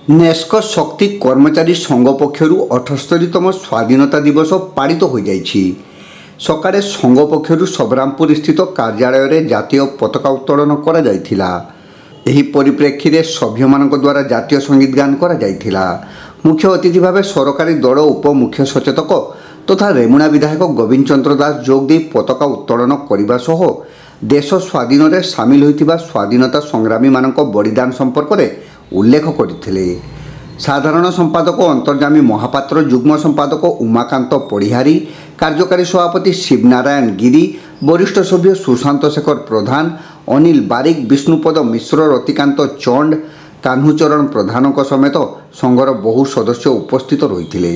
नेस्को शक्ति कर्मचारी संघ पक्षर 78तम स्वाधीनता दिवस पालित हो जाइछि। सकाळे संघ पक्षर सबरामपुर स्थित कार्यालय रे जातीय पताका उत्तोलन करा जायथिला। एही परिप्रेक्षी रे सभ्य मानक द्वारा जातीय संगीत गान करा जायथिला। मुख्य अतिथि भावे सरकारी दल उप मुख्य सचेतक तथा रेमुणा विधायक गोविंद चंद्र दास जोग दे पताका उत्तोलन करने सह देश स्वाधीन रे सामिल होइतिबा स्वाधीनता संग्रामी मानक बलिदान संपर्क में उल्लेख करथिले। साधारण संपादक अंतर्जामी महापात्र, युग्म संपादक उमाकांत पढ़िहारी, कार्यकारी सभापति शिवनारायण गिरी, वरिष्ठ सभ्य सुशांत शेखर प्रधान, अनिल बारिक, विष्णुपद मिश्र, रतिकांत चंड, कान्हुचरण प्रधान समेत संघर बहु सदस्य उपस्थित रहिथिले।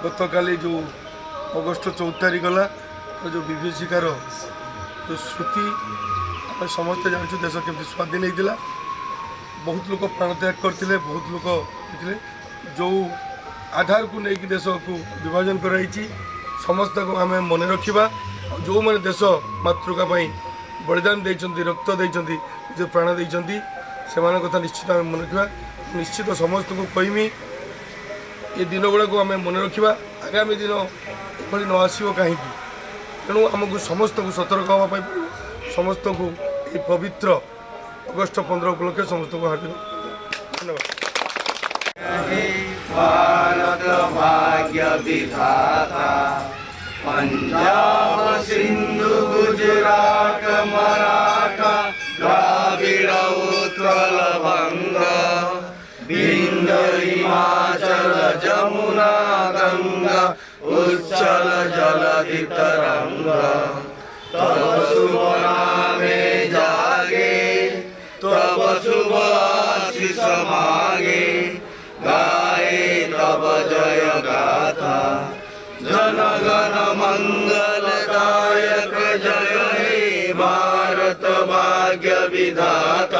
गत काली जो अगस्ट 14 तारीख गला तो जो विभीषिकार जो श्रुति आम समस्ते जानूँ देश केमती स्वाधीन होता। बहुत लोग प्राणत्याग करते, बहुत लोग होते जो आधार को लेकिन देश को विभाजन कराई समस्त को आम मन रखा। जो मैंने देश मातृका बलिदान देते, रक्त देते, जो प्राण देते से कथा निश्चित आम मन रखा। निश्चित समस्त को कहमी ये दिन गुड़ा को आम मन रखा। आगामी दिन एभली न आसो कहीं तेणु आमको समस्त को सतर्क हाँपी पड़ो। समस्त को ये पवित्र अगस्ट 15 उपलक्षे समस्त को हार्दिक धन्यवाद। भारत भाग्य विधाता पंजाब सिंधु गुजरात मराठा द्राविड़ उत्कल बंगा विंध्य हिमाचल जमुना गंगा उच्चल जलधि तरंगा। तब शुभ नामे जागे, तब शुभ आशीष मागे, गाए तब जय गाथा। जन गण मंगलदायक जय हे भारत भाग्य विधाता।